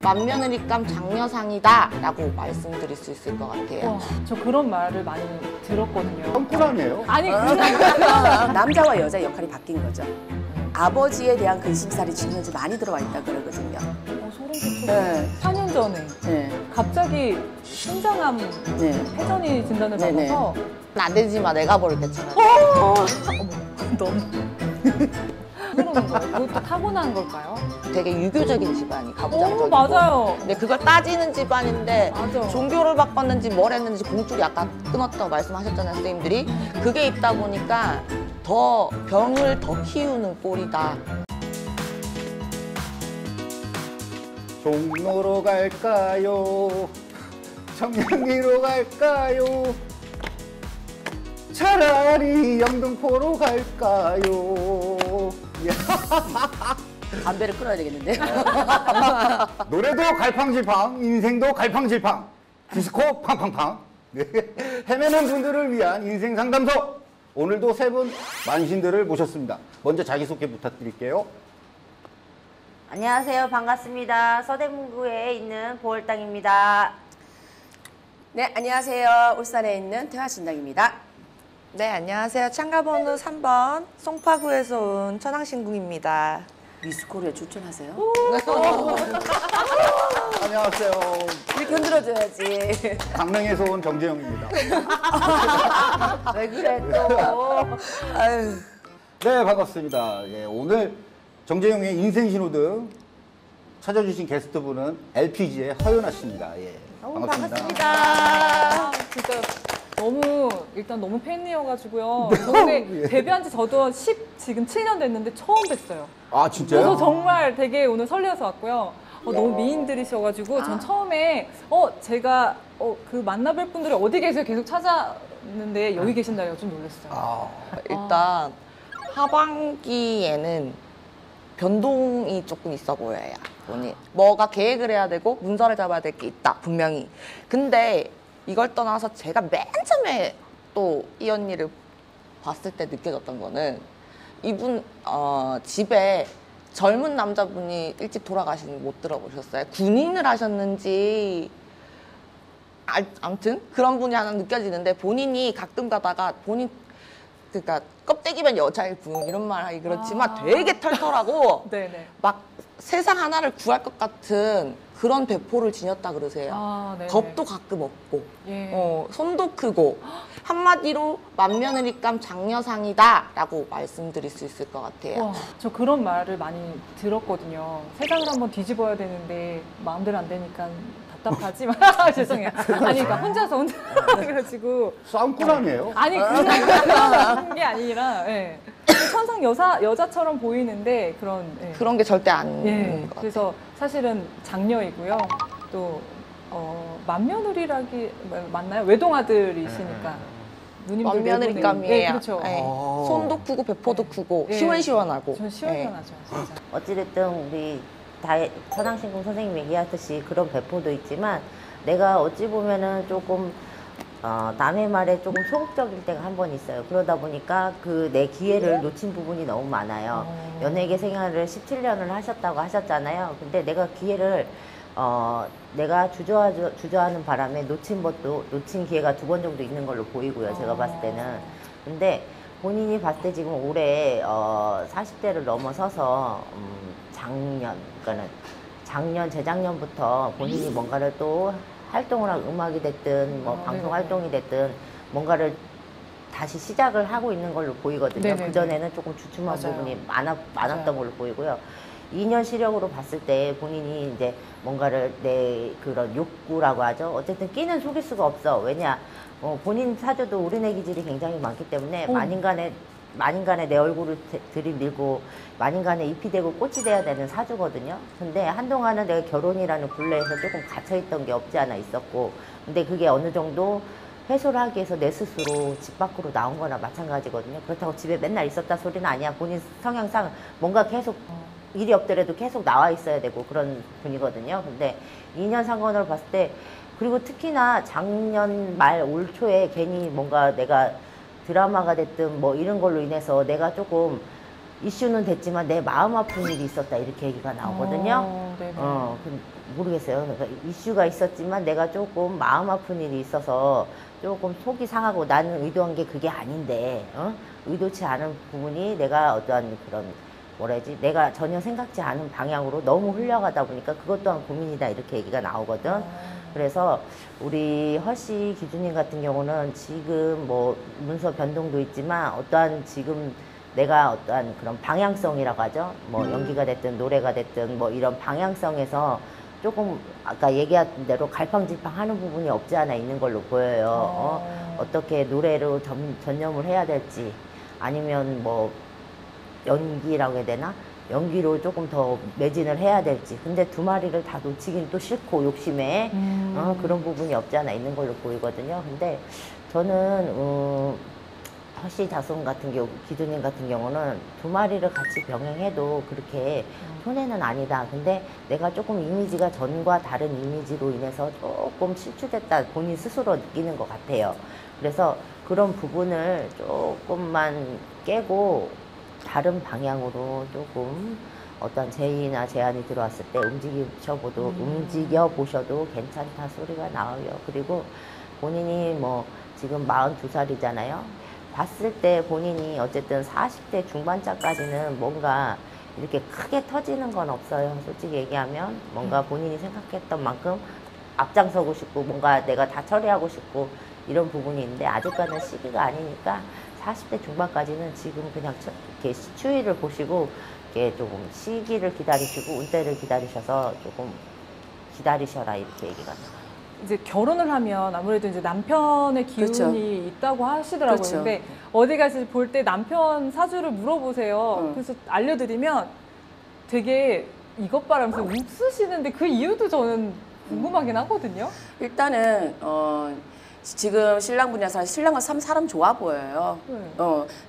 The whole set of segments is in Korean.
맏며느리감 장려상이다 라고 말씀드릴 수 있을 것 같아요. 와, 저 그런 말을 많이 들었거든요. 뻔뻔하네요. 아니 남자와 여자 역할이 바뀐 거죠. 아버지에 대한 근심살이 지금 현재 많이 들어와 있다 그러거든요. 소름 끼쳐. 네. 4년 전에 네. 갑자기 신장암 네. 회전이 진단을 네네. 받아서 안 되지 마, 내가 버릴 때처럼. 어머, 너무 그러는 거예요. 그것도 타고난 걸까요? 되게 유교적인 집안이 오, 가부장적이고. 맞아요. 근데 그걸 따지는 집안인데 맞아. 종교를 바꿨는지 뭘 했는지 공줄이 아까 끊었다고 말씀하셨잖아요, 선생님들이. 그게 있다 보니까 더 병을 더 키우는 꼴이다. 종로로 갈까요? 청량리로 갈까요? 차라리 영등포로 갈까요? 담배를 끊어야 되겠는데. 노래도 갈팡질팡, 인생도 갈팡질팡, 디스코 팡팡팡. 네. 헤매는 분들을 위한 인생 상담소. 오늘도 세 분 만신들을 모셨습니다. 먼저 자기소개 부탁드릴게요. 안녕하세요. 반갑습니다. 서대문구에 있는 보월당입니다. 네, 안녕하세요. 울산에 있는 태화신당입니다. 네, 안녕하세요. 참가번호 3번 송파구에서 온 천왕신궁입니다. 미스코리아 출전하세요? 안녕하세요. 이렇게 흔들어줘야지. 강릉에서 온 정재영입니다. 왜 그래 또. 아유. 네, 반갑습니다. 예, 오늘 정재영의 인생 신호등 찾아주신 게스트분은 LPG의 허연아 씨입니다. 예, 반갑습니다. 아, 진짜 일단 너무 팬이어가지고요. 저는 데뷔한 지 저도 지금 7년 됐는데 처음 뵀어요. 아, 진짜요? 그래서 정말 되게 오늘 설레어서 왔고요. 너무 미인들이셔가지고 전 처음에 제가 그 만나뵐 분들이 어디 계세요? 계속 찾았는데 여기 계신다고 좀 놀랐어요. 일단 하반기에는 변동이 조금 있어 보여요. 뭐가 계획을 해야 되고 문서를 잡아야 될 게 있다, 분명히. 근데 이걸 떠나서 제가 맨 처음에 또 이 언니를 봤을 때 느껴졌던 거는 이분 집에 젊은 남자분이 일찍 돌아가신 못 들어보셨어요? 군인을 하셨는지 아무튼 그런 분이 하나 느껴지는데 본인이 가끔 가다가 그러니까 껍데기면 여자일 뿐 이런 말 하기 그렇지만 되게 털털하고 네네. 막 세상 하나를 구할 것 같은 그런 배포를 지녔다 그러세요. 네네. 겁도 가끔 없고 예. 손도 크고 한마디로 맏며느리감 장려상이다 라고 말씀드릴 수 있을 것 같아요. 와, 저 그런 말을 많이 들었거든요. 세상을 한번 뒤집어야 되는데 마음대로 안 되니까 답답하지만 죄송해요. 아니 그러니까 혼자 그래가지고 싸움꾼 아니에요? 아니 그런 게 아니라 예. 천상 여자처럼 보이는데 그런 게 절대 아닌 것 같아요. 그래서 사실은 장녀이고요. 또 맏며느리라기 맞나요? 외동아들이시니까 누님들 맏며느리감이에요. 네, 그렇죠. 네. 손도 크고 배포도 크고 네. 시원시원하고. 전 시원시원하죠. 진짜. 어찌됐든 우리 천왕신궁 선생님 얘기하듯이 그런 배포도 있지만 내가 어찌 보면은 조금 남의 말에 조금 소극적일 때가 한 번 있어요. 그러다 보니까 그 내 기회를 놓친 부분이 너무 많아요. 연예계 생활을 17년을 하셨다고 하셨잖아요. 근데 내가 기회를 내가 주저하는 바람에 놓친 기회가 2번 정도 있는 걸로 보이고요. 제가 봤을 때는. 근데 본인이 봤을 때 지금 올해 40대를 넘어서서 재작년부터 본인이 뭔가를 또 활동을 하고 음악이 됐든 뭐 방송 활동이 됐든 뭔가를 다시 시작을 하고 있는 걸로 보이거든요. 그전에는 조금 주춤한 부분이 많았던 걸로 보이고요. 2년 시력으로 봤을 때 본인이 이제 뭔가를 내 그런 욕구라고 하죠. 어쨌든 끼는 속일 수가 없어. 왜냐 본인 사주도 우리네 기질이 굉장히 많기 때문에 만인간에 내 얼굴을 들이밀고 만인간에 잎이 되고 꽃이 돼야 되는 사주거든요. 근데 한동안은 내가 결혼이라는 굴레에서 조금 갇혀있던 게 없지 않아 있었고, 근데 그게 어느 정도 해소를 하기 위해서 내 스스로 집 밖으로 나온 거나 마찬가지거든요. 그렇다고 집에 맨날 있었다 소리는 아니야. 본인 성향상 뭔가 계속 일이 없더라도 계속 나와 있어야 되고 그런 분이거든요. 근데 2년 상관으로 봤을 때, 그리고 특히나 작년 말 올 초에 괜히 뭔가 내가 드라마가 됐든 뭐 이런 걸로 인해서 내가 조금 이슈는 됐지만 내 마음 아픈 일이 있었다 이렇게 얘기가 나오거든요. 네네. 모르겠어요. 그러니까 이슈가 있었지만 내가 조금 마음 아픈 일이 있어서 조금 속이 상하고 나는 의도한 게 그게 아닌데 의도치 않은 부분이 내가 어떠한 그런 뭐라지 내가 전혀 생각지 않은 방향으로 너무 흘려가다 보니까 그것 또한 고민이다 이렇게 얘기가 나오거든. 그래서 우리 허씨 기준님 같은 경우는 지금 뭐 문서 변동도 있지만 어떠한 지금 내가 어떠한 그런 방향성이라고 하죠. 뭐 연기가 됐든 노래가 됐든 뭐 이런 방향성에서 조금 아까 얘기한 대로 갈팡질팡하는 부분이 없지 않아 있는 걸로 보여요. 어떻게 노래로 전념을 해야 될지 아니면 뭐 연기라고 해야 되나? 연기로 조금 더 매진을 해야 될지. 근데 두 마리를 다 놓치긴 또 싫고 욕심에 그런 부분이 없지 않아 있는 걸로 보이거든요. 근데 저는 허씨 자손 같은 경우, 기준님 같은 경우는 두 마리를 같이 병행해도 그렇게 손해는 아니다. 근데 내가 조금 이미지가 전과 다른 이미지로 인해서 조금 실추됐다 본인 스스로 느끼는 것 같아요. 그래서 그런 부분을 조금만 깨고 다른 방향으로 조금 어떤 제의나 제안이 들어왔을 때 움직여 보셔도 괜찮다 소리가 나와요. 그리고 본인이 뭐 지금 42살이잖아요. 봤을 때 본인이 어쨌든 40대 중반자까지는 뭔가 이렇게 크게 터지는 건 없어요. 솔직히 얘기하면 뭔가 본인이 생각했던 만큼 앞장서고 싶고 뭔가 내가 다 처리하고 싶고 이런 부분이 있는데 아직까지는 시기가 아니니까 40대 중반까지는 지금 그냥 이렇게 추위를 보시고 이렇게 조금 시기를 기다리시고 운때를 기다리셔서 조금 기다리셔라 이렇게 얘기가 나와요. 이제 결혼을 하면 아무래도 이제 남편의 기운이 그렇죠. 있다고 하시더라고요. 그렇죠. 근데 어디 가서 볼 때 남편 사주를 물어보세요. 그래서 알려드리면 되게 이것 봐라면서 웃으시는데 그 이유도 저는 궁금하긴 하거든요. 일단은 지금 신랑분이랑 신랑은 참 사람 좋아 보여요.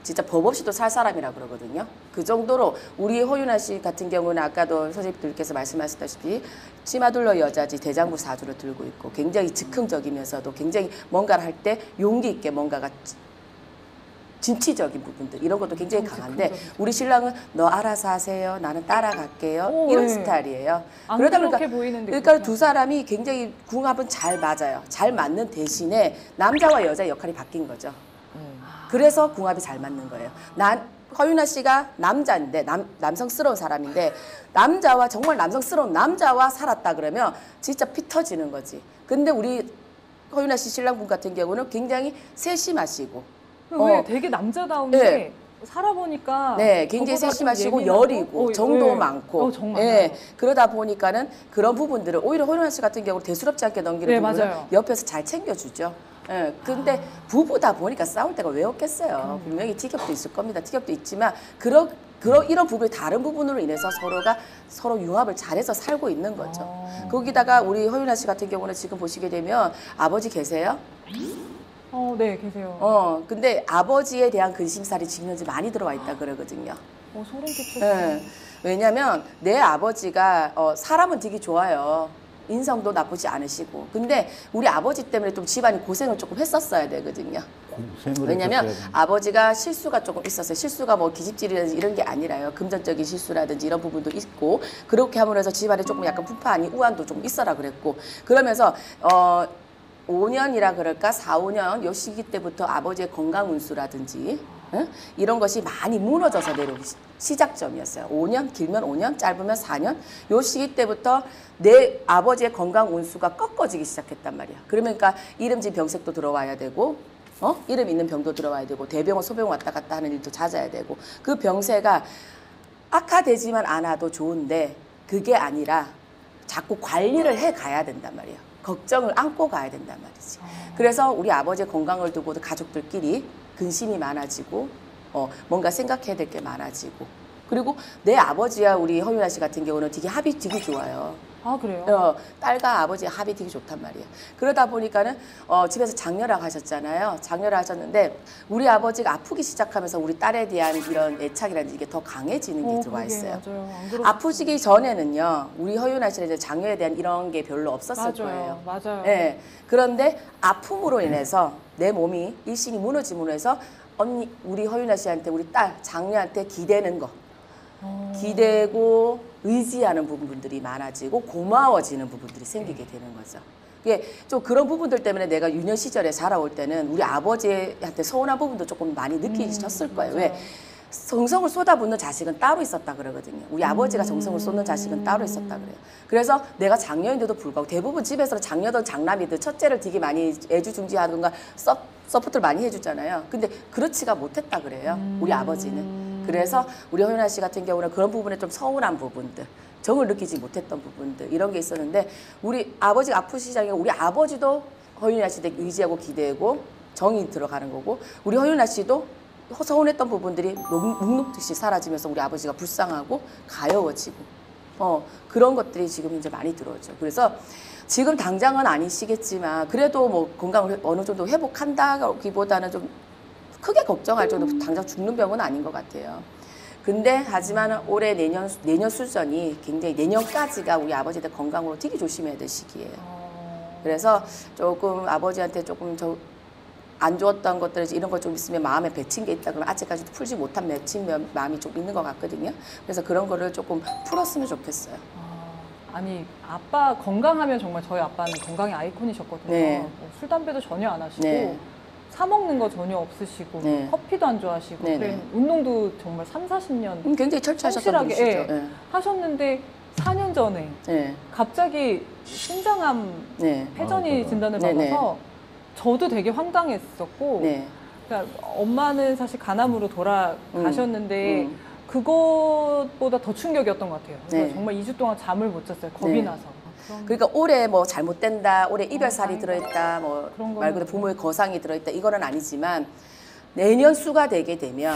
진짜 법 없이도 살 사람이라 그러거든요. 그 정도로 우리 허윤아 씨 같은 경우는 아까도 선생님들께서 말씀하셨다시피 치마둘러 여자지 대장부 사주를 들고 있고 굉장히 즉흥적이면서도 굉장히 뭔가를 할 때 용기 있게 뭔가가 진취적인 부분들 이런 것도 굉장히 강한데 우리 신랑은 너 알아서 하세요. 나는 따라갈게요. 이런 스타일이에요. 안 그러다 그렇게 보니까 보이는데 그러니까 그렇구나. 두 사람이 굉장히 궁합은 잘 맞아요. 잘 맞는 대신에 남자와 여자의 역할이 바뀐 거죠. 그래서 궁합이 잘 맞는 거예요. 허윤아 씨가 남자인데 남성스러운 사람인데 남자와 정말 남성스러운 남자와 살았다 그러면 진짜 피 터지는 거지. 근데 우리 허윤아 씨 신랑분 같은 경우는 굉장히 세심하시고 왜 되게 남자다운데 네. 살아보니까 네, 굉장히 저보다 좀 세심하시고 예민하고, 여리고 정도 네. 많고 정말 예, 그러다 보니까는 그런 부분들을 오히려 허윤아 씨 같은 경우는 대수롭지 않게 넘기는 네, 부분을 맞아요. 옆에서 잘 챙겨주죠. 예, 근데 부부다 보니까 싸울 때가 왜 없겠어요. 분명히 티격도 있을 겁니다. 티격도 있지만 이런 부분이 다른 부분으로 인해서 서로 융합을 잘해서 살고 있는 거죠. 거기다가 우리 허윤아 씨 같은 경우는 지금 보시게 되면 아버지 계세요? 네, 계세요. 근데 아버지에 대한 근심살이 지금 현재 많이 들어와 있다 그러거든요. 소름 끼쳤어요. 네. 왜냐면 내 아버지가 사람은 되게 좋아요. 인성도 나쁘지 않으시고. 근데 우리 아버지 때문에 좀 집안이 고생을 조금 했었어야 되거든요. 왜냐면 아버지가 실수가 조금 있었어요. 실수가 뭐 기집질이라든지 이런 게 아니라요. 금전적인 실수라든지 이런 부분도 있고 그렇게 함으로써 집안에 조금 약간 풍파하니 우환도 좀 있어라 그랬고 그러면서 5년이라 그럴까 4, 5년 요 시기 때부터 아버지의 건강 운수라든지 이런 것이 많이 무너져서 내려오기 시작점이었어요. 5년, 길면 5년, 짧으면 4년 요 시기 때부터 내 아버지의 건강 운수가 꺾어지기 시작했단 말이야. 그러니까 이름진 병색도 들어와야 되고 이름 있는 병도 들어와야 되고 대병원 소병원 왔다 갔다 하는 일도 잦아야 되고 그 병세가 악화되지만 않아도 좋은데 그게 아니라 자꾸 관리를 해 가야 된단 말이에요. 걱정을 안고 가야 된단 말이지. 그래서 우리 아버지의 건강을 두고도 가족들끼리 근심이 많아지고 뭔가 생각해야 될 게 많아지고 그리고 내 아버지와 우리 허윤아 씨 같은 경우는 되게 합이 되게 좋아요. 아, 그래요? 딸과 아버지의 합이 되게 좋단 말이에요. 그러다 보니까는 집에서 장녀락 하셨잖아요. 장녀락 하셨는데 우리 아버지가 아프기 시작하면서 우리 딸에 대한 이런 애착이라든지 이게 더 강해지는 게 들어와 있어요. 맞아요. 아프시기 전에는요. 우리 허윤아 씨는 이제 장녀에 대한 이런 게 별로 없었을 거예요. 맞아요. 네. 그런데 아픔으로 인해서 내 몸이 일신이 무너짐으로 해서 우리 허윤아 씨한테 우리 딸 장녀한테 기대는 거 기대고 의지하는 부분들이 많아지고 고마워지는 부분들이 생기게 되는 거죠. 이게 좀 그런 부분들 때문에 내가 유년 시절에 자라올 때는 우리 아버지한테 서운한 부분도 조금 많이 느끼셨을 거예요. 왜? 정성을 쏟아붓는 자식은 따로 있었다 그러거든요. 우리 아버지가 정성을 쏟는 자식은 따로 있었다 그래요. 그래서 내가 장녀인데도 불구하고 대부분 집에서는 장녀든 장남이든 첫째를 되게 많이 애주중지하든가 서포트를 많이 해주잖아요. 근데 그렇지가 못했다 그래요. 우리 아버지는. 그래서 우리 허윤아 씨 같은 경우는 그런 부분에 좀 서운한 부분들, 정을 느끼지 못했던 부분들 이런 게 있었는데 우리 아버지가 아프시잖아요. 우리 아버지도 허윤아 씨에 의지하고 기대고 정이 들어가는 거고 우리 허윤아 씨도 서운했던 부분들이 묵묵듯이 사라지면서 우리 아버지가 불쌍하고 가여워지고 그런 것들이 지금 이제 많이 들어오죠. 그래서 지금 당장은 아니시겠지만 그래도 뭐 건강을 어느 정도 회복한다기보다는 좀 크게 걱정할 정도 당장 죽는 병은 아닌 것 같아요. 근데 하지만 올해 내년 수전이 굉장히 내년까지가 우리 아버지들 건강으로 되게 조심해야 될 시기예요. 그래서 조금 아버지한테 조금 안 좋았던 것들 이런 거 좀 있으면 마음에 맺힌 게 있다 그러면 아직까지도 풀지 못한 맺힌 마음이 좀 있는 것 같거든요. 그래서 그런 거를 조금 풀었으면 좋겠어요. 아니 아빠 건강하면 정말 저희 아빠는 건강의 아이콘이셨거든요. 네. 뭐 술 담배도 전혀 안 하시고 네. 사 먹는 거 전혀 없으시고 네. 커피도 안 좋아하시고 네, 그래, 네. 운동도 정말 3, 40년 굉장히 철저하셨던 성실하게 분이시죠. 예, 하셨는데 4년 전에 네. 갑자기 신장암 네. 회전이 진단을 네, 네. 받아서 저도 되게 황당했었고 네. 그러니까 엄마는 사실 간암으로 돌아가셨는데 음. 그것보다 더 충격이었던 것 같아요. 그래서 네. 정말 2주 동안 잠을 못 잤어요. 겁이 네. 나서. 그러니까 올해 뭐 잘못된다, 올해 이별살이 다행이다. 들어있다, 뭐 그런 거는 말 그대로 부모의 거상이 들어있다 이거는 아니지만 내년 수가 되게 되면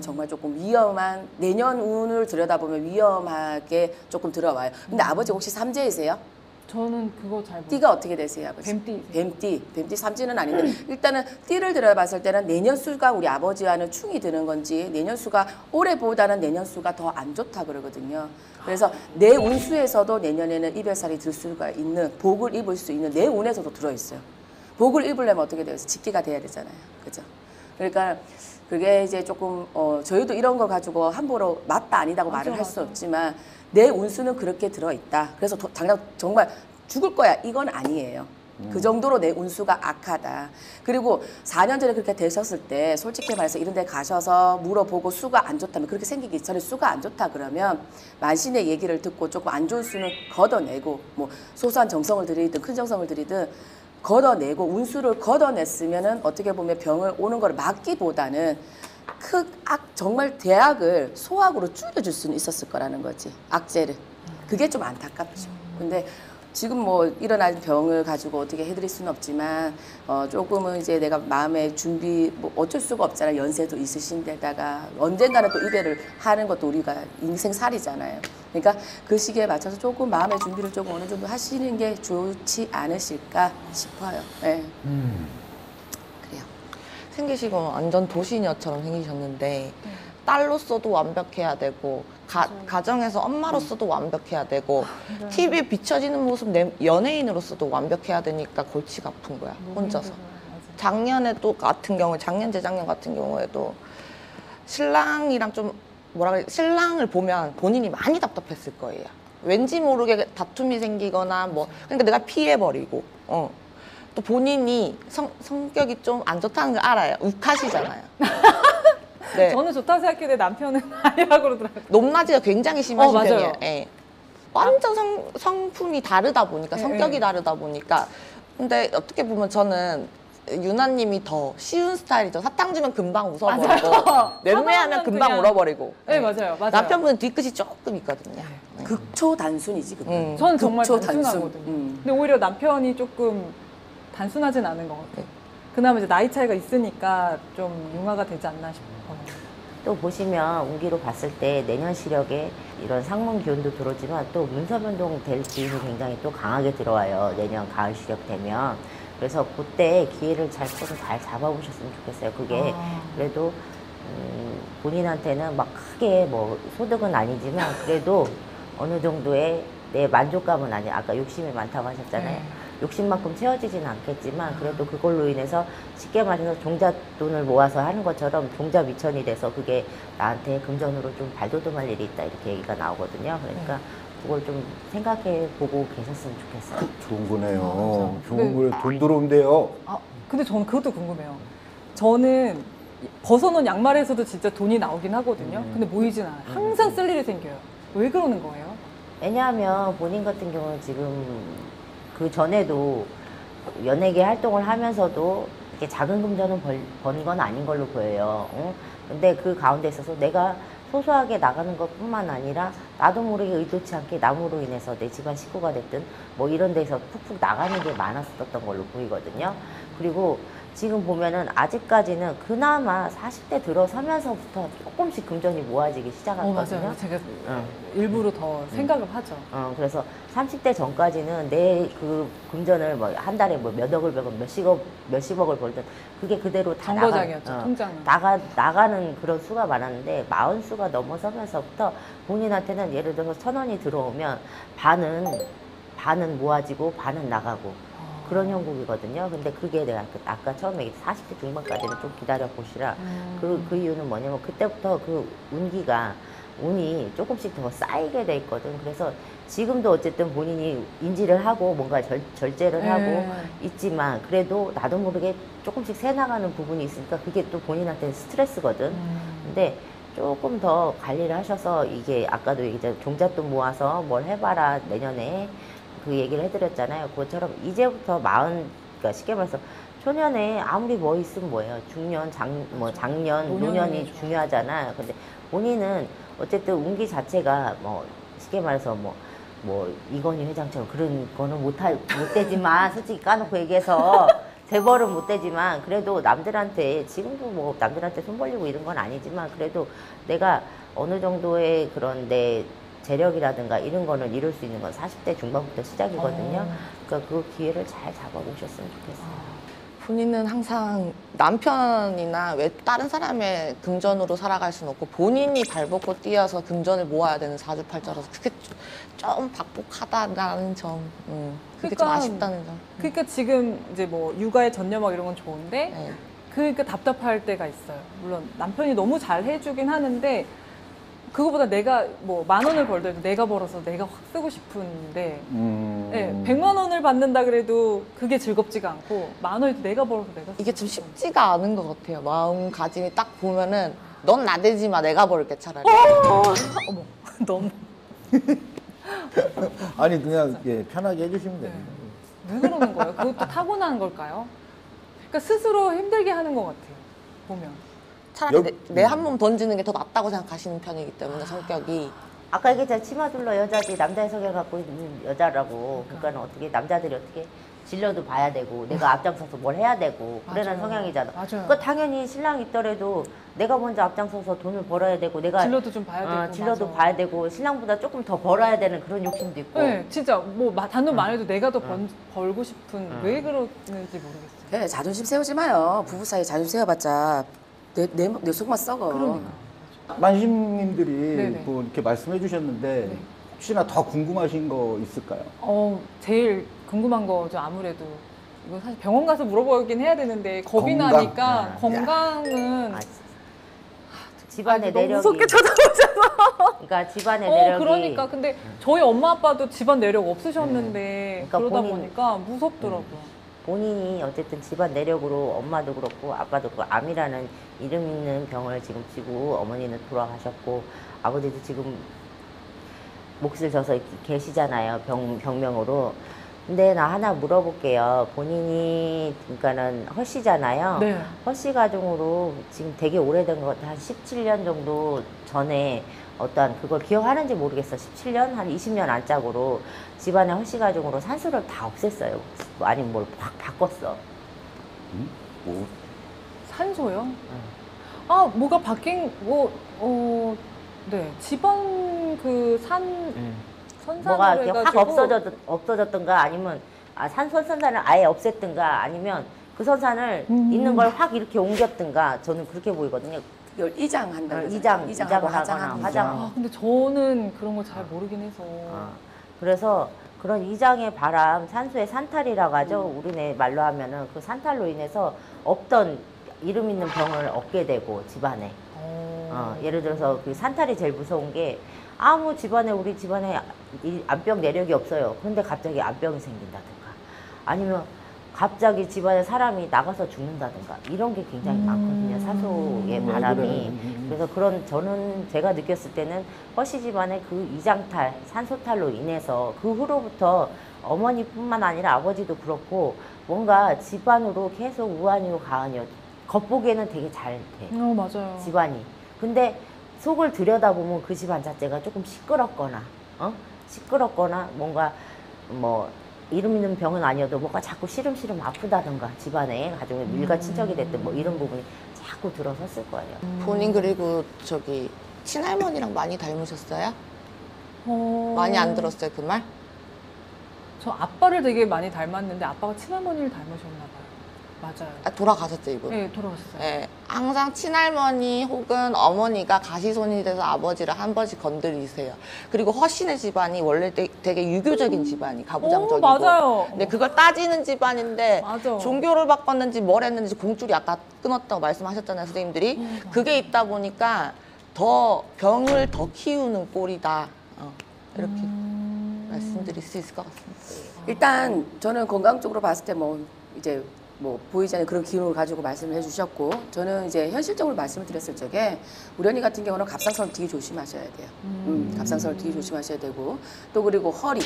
정말 조금 위험한 내년 운을 들여다보면 위험하게 조금 들어와요. 근데 아버지 혹시 삼재이세요? 저는 그거 잘 모르겠어요. 띠가 어떻게 되세요, 아버지? 뱀띠 삼지는 아닌데 일단은 띠를 들어봤을 때는 내년 수가 우리 아버지와는 충이 드는 건지 내년 수가 올해보다는 내년 수가 더 안 좋다 그러거든요. 그래서 내 운수에서도 내년에는 이별살이 들 수가 있는 복을 입을 수 있는 내 운에서도 들어있어요. 복을 입으려면 어떻게 돼요? 직기가 돼야 되잖아요, 그죠? 그러니까 그게 이제 조금 저희도 이런 거 가지고 함부로 맞다 아니다고 말을 할 수 없지만 내 운수는 그렇게 들어있다. 그래서 당장 정말 죽을 거야 이건 아니에요. 그 정도로 내 운수가 악하다. 그리고 4년 전에 그렇게 되셨을 때 솔직히 말해서 이런 데 가셔서 물어보고 수가 안 좋다면 그렇게 생기기 전에 수가 안 좋다 그러면 만신의 얘기를 듣고 조금 안 좋은 수는 걷어내고 뭐 소소한 정성을 들이든 큰 정성을 들이든 걷어내고 운수를 걷어냈으면은 어떻게 보면 병을 오는 걸 막기보다는 정말 대악을 소악으로 줄여줄 수는 있었을 거라는 거지. 악재를. 그게 좀 안타깝죠. 근데 지금 뭐 일어난 병을 가지고 어떻게 해드릴 수는 없지만 조금은 이제 내가 마음의 준비 뭐 어쩔 수가 없잖아요. 연세도 있으신 데다가 언젠가는 또 이별을 하는 것도 우리가 인생살이잖아요. 그러니까 그 시기에 맞춰서 조금 마음의 준비를 조금 어느 정도 하시는 게 좋지 않으실까 싶어요. 네. 그래요. 생기시고 완전 도시녀처럼 생기셨는데 딸로서도 완벽해야 되고 가정에서 엄마로서도 완벽해야 되고 TV에 비춰지는 모습 연예인으로서도 완벽해야 되니까 골치가 아픈 거야 혼자서. 작년 재작년 같은 경우에도 신랑이랑 좀 신랑을 보면 본인이 많이 답답했을 거예요. 왠지 모르게 다툼이 생기거나 뭐 그러니까 내가 피해버리고 또 본인이 성격이 좀 안 좋다는 걸 알아요. 욱하시잖아요. 네. 저는 좋다고 생각했는데 남편은 아니라고 그러더라고요. 높낮이가 굉장히 심하신 맞아요. 편이에요. 예. 완전 성품이 다르다 보니까, 네, 성격이 네. 다르다 보니까. 근데 어떻게 보면 저는 유나님이 더 쉬운 스타일이죠. 사탕 주면 금방 웃어버리고, 맴매하면 금방 그냥- 울어버리고. 네, 맞아요. 남편분은 뒤끝이 조금 있거든요. 네. 극초 단순이지. 그건. 저는 정말 극초 단순하거든요. 단순. 근데 오히려 남편이 조금 단순하진 않은 것 같아요. 그나마 이제 나이 차이가 있으니까 좀 융화가 되지 않나 싶어요. 또 보시면 운기로 봤을 때 내년 시력에 이런 상문 기운도 들어오지만 또 문서 변동 될 기운이 굉장히 또 강하게 들어와요. 내년 가을 시력 되면. 그래서 그때 기회를 잘 잡아보셨으면 좋겠어요. 그게 그래도 본인한테는 막 크게 뭐 소득은 아니지만 그래도 어느 정도의 내 만족감은 아니에요. 아까 욕심이 많다고 하셨잖아요. 욕심만큼 채워지진 않겠지만 그래도 그걸로 인해서 쉽게 말해서 종잣돈을 모아서 하는 것처럼 종자 미천이 돼서 그게 나한테 금전으로 좀 발돋움할 일이 있다 이렇게 얘기가 나오거든요. 그러니까 그걸 좀 생각해 보고 계셨으면 좋겠어요. 좋은 거네요. 맞아. 좋은 네. 거예요. 돈 들어온대요. 아, 근데 저는 그것도 궁금해요. 저는 벗어놓은 양말에서도 진짜 돈이 나오긴 하거든요. 근데 모이진 않아요. 항상 쓸 일이 생겨요. 왜 그러는 거예요? 왜냐하면 본인 같은 경우는 지금 그 전에도 연예계 활동을 하면서도 이렇게 작은 금전은 번 건 아닌 걸로 보여요. 응? 근데 그 가운데 있어서 내가 소소하게 나가는 것 뿐만 아니라 나도 모르게 의도치 않게 남으로 인해서 내 집안 식구가 됐든 뭐 이런 데서 푹푹 나가는 게 많았었던 걸로 보이거든요. 그리고 지금 보면은 아직까지는 그나마 40대 들어서면서부터 조금씩 금전이 모아지기 시작하거든요. 맞아요. 제가 응. 일부러 더 생각을 하죠. 그래서 30대 전까지는 내 그 금전을 뭐 한 달에 뭐 몇 억을 벌건 몇십억을 벌든 그게 그대로 다 정거장이었죠, 통장은. 나가는 그런 수가 많았는데 40수가 넘어서면서부터 본인한테는 예를 들어서 1,000원이 들어오면 반은 모아지고 반은 나가고 그런 형국이거든요. 근데 그게 내가 아까 처음에 40대 중반까지는 좀 기다려 보시라. 그 이유는 뭐냐면 그때부터 그 운이 조금씩 더 쌓이게 돼 있거든. 그래서 지금도 어쨌든 본인이 인지를 하고 뭔가 절제를 하고 있지만 그래도 나도 모르게 조금씩 새 나가는 부분이 있으니까 그게 또 본인한테 스트레스거든. 근데 조금 더 관리를 하셔서 이게 아까도 얘기했잖아요. 종잣돈 모아서 뭘 해봐라 내년에 그 얘기를 해드렸잖아요. 그것처럼 이제부터 그러니까 쉽게 말해서 초년에 아무리 뭐 있으면 뭐예요. 중년, 장년, 노년이 중요하잖아요. 근데 본인은 어쨌든 운기 자체가 뭐 쉽게 말해서 뭐 이건희 회장처럼 그런 거는 못 되지만 솔직히 까놓고 얘기해서 재벌은 못 되지만 그래도 남들한테 지금도 뭐 남들한테 손 벌리고 이런 건 아니지만 그래도 내가 어느 정도의 그런 내 재력이라든가 이런 거는 이룰 수 있는 건 40대 중반부터 시작이거든요. 그러니까 그 기회를 잘 잡아보셨으면 좋겠어요. 본인은 항상 남편이나 왜 다른 사람의 금전으로 살아갈 수는 없고 본인이 발벗고 뛰어서 금전을 모아야 되는 사주팔자라서 그게 좀 박복하다라는 점, 그게 좀 그러니까 아쉽다는 점. 그러니까 지금 이제 뭐 육아에 전념하고 이런 건 좋은데 네. 그러니까 답답할 때가 있어요. 물론 남편이 너무 잘 해주긴 하는데 그거보다 내가 뭐 10,000원을 벌더라도 내가 벌어서 내가 확 쓰고 싶은데 네, 100만 원을 받는다 그래도 그게 즐겁지가 않고 10,000원도 내가 벌어서 내가 쓰고 이게 좀 싶은. 쉽지가 않은 것 같아요. 마음가짐이 딱 보면은 넌 나대지 마, 내가 벌게 차라리. 어머 너무 아니 그냥 편하게 해주시면 네. 됩니다. 왜 그러는 거예요? 그것도 타고난 걸까요? 그러니까 스스로 힘들게 하는 것 같아요. 보면. 차라리 내 한 몸 던지는 게 더 낫다고 생각하시는 편이기 때문에 성격이. 아까 얘기했잖아. 치마둘러 여자지 남자의 성향을 갖고 있는 여자라고. 그러니까 어떻게 남자들이 어떻게 질러도 봐야 되고 내가 앞장서서 뭘 해야 되고 그러는 맞아요. 성향이잖아. 맞아요. 그러니까 당연히 신랑이 있더라도 내가 먼저 앞장서서 돈을 벌어야 되고 내가 진로도 좀 봐야 되고. 진로도 맞아. 봐야 되고 신랑보다 조금 더 벌어야 되는 그런 욕심도 있고. 네, 진짜 뭐 단돈 많이 해도 내가 더 벌고 싶은 왜 그러는지 모르겠어요. 그래, 자존심 세우지 마요. 부부 사이 자존심 세워봤자 내 속만 썩어. 그러니까. 만심님들이 네네. 뭐 이렇게 말씀해 주셨는데 네. 혹시나 더 궁금하신 거 있을까요? 제일 궁금한 거죠. 아무래도 이거 사실 병원 가서 물어보긴 해야 되는데 겁이 건강. 나니까 건강은 아, 집안의 너무 내력이. 무섭게 쳐다보잖아. 그러니까 집안의 내력이. 그러니까 근데 저희 엄마 아빠도 집안 내력 없으셨는데 그러니까 그러다 본인- 보니까 무섭더라고요. 본인이 어쨌든 집안 내력으로 엄마도 그렇고 아빠도 그렇고 암이라는 이름 있는 병을 지금 지고 어머니는 돌아가셨고 아버지도 지금 몫을 져서 계시잖아요. 병명으로. 근데 나 하나 물어볼게요. 본인이 그러니까는 허씨잖아요. 네. 허씨 가정으로 지금 되게 오래된 것 같아. 한 17년 정도 전에 어떠한 그걸 기억하는지 모르겠어. 17년? 한 20년 안짝으로 집안의 허씨 가정으로 산소를 다 없앴어요. 아니면 뭘 확 바꿨어. 뭐 산소요? 아, 뭐가 바뀐 네. 집안 선산으로 뭐가 이렇게 확 해가지고 없어졌던가 아니면 선산을 아예 없앴든가 아니면 그 선산을 있는 걸 확 이렇게 옮겼든가 저는 그렇게 보이거든요. 이걸 이장한다. 이장하고 이장하고 하거나 화장하는 화장. 아, 근데 저는 그런 걸 잘 모르긴 해서 그래서 그런 이장의 바람, 산소의 산탈이라고 하죠. 우리네 말로 하면은 그 산탈로 인해서 없던 이름 있는 병을 얻게 되고 집안에. 예를 들어서 그 산탈이 제일 무서운 게 아무 집안에 우리 집안에 이 암병 내력이 없어요. 그런데 갑자기 암병이 생긴다든가 아니면 갑자기 집안에 사람이 나가서 죽는다든가 이런 게 굉장히 많거든요. 사소의 바람이. 그래서 그런 저는 제가 느꼈을 때는 허씨 집안의 그 이장탈, 산소탈로 인해서 그 후로부터 어머니뿐만 아니라 아버지도 그렇고 뭔가 집안으로 계속 우환이요 가환이요 겉보기에는 되게 잘 돼. 맞아요. 집안이. 근데 속을 들여다보면 그 집안 자체가 조금 시끄럽거나, 시끄럽거나 뭔가 뭐 이름 있는 병은 아니어도 뭔가 자꾸 시름시름 아프다던가 집안에 가족의 밀가 친척이 됐든 뭐 이런 부분이 자꾸 들어섰을 거예요. 본인 그리고 저기 친할머니랑 많이 닮으셨어요? 어... 많이 안 들었어요 그 말? 저 아빠를 되게 많이 닮았는데 아빠가 친할머니를 닮으셨나 봐요. 맞아요. 아, 돌아가셨죠 이분? 네, 돌아가셨어요. 네, 항상 친할머니 혹은 어머니가 가시손이 돼서 아버지를 한 번씩 건드리세요. 그리고 허씨네 집안이 원래 되게 유교적인 집안이 가부장적이고. 맞아요. 근데 그걸 따지는 집안인데 맞아. 종교를 바꿨는지 뭘 했는지 공줄이 아까 끊었다고 말씀하셨잖아요 선생님들이. 그게 있다 보니까 더 병을 더 키우는 꼴이다. 이렇게 말씀드릴 수 있을 것 같습니다. 일단 저는 건강적으로 봤을 때 뭐 이제 뭐 보이지 않는 그런 기운을 가지고 말씀을 해주셨고 저는 이제 현실적으로 말씀을 드렸을 적에 우리 언니 같은 경우는 갑상선을 되게 조심하셔야 돼요. 갑상선을 되게 조심하셔야 되고 또 그리고 허리,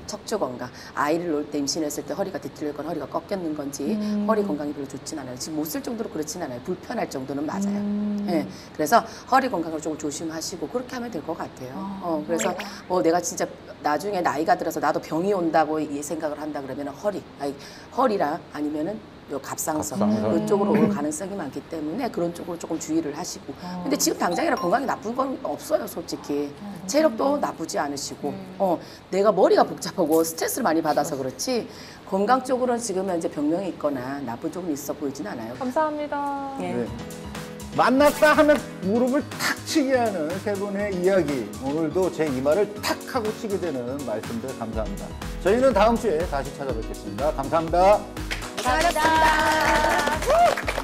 척추 건강 아이를 놓을 때 임신했을 때 허리가 뒤틀릴 건 허리가 꺾였는 건지 허리 건강이 별로 좋진 않아요. 지금 못 쓸 정도로 그렇진 않아요. 불편할 정도는 맞아요. 네, 그래서 허리 건강을 조금 조심하시고 그렇게 하면 될 것 같아요. 그래서 뭐 내가 진짜 나중에 나이가 들어서 나도 병이 온다고 이 생각을 한다 그러면 허리랑 아니면은 요 갑상선 이쪽으로 올 가능성이 많기 때문에 그런 쪽으로 조금 주의를 하시고 근데 지금 당장이라 건강이 나쁜 건 없어요 솔직히 체력도 나쁘지 않으시고 내가 머리가 복잡하고 스트레스를 많이 받아서 그렇지 건강 쪽으로는 지금 현재 병명이 있거나 나쁜 쪽은 있어 보이진 않아요. 감사합니다. 예. 네. 만났다 하면 무릎을 탁 치게 하는 세 분의 이야기. 오늘도 제 이마를 탁 하고 치게 되는 말씀들 감사합니다. 저희는 다음 주에 다시 찾아뵙겠습니다. 감사합니다. 감사합니다.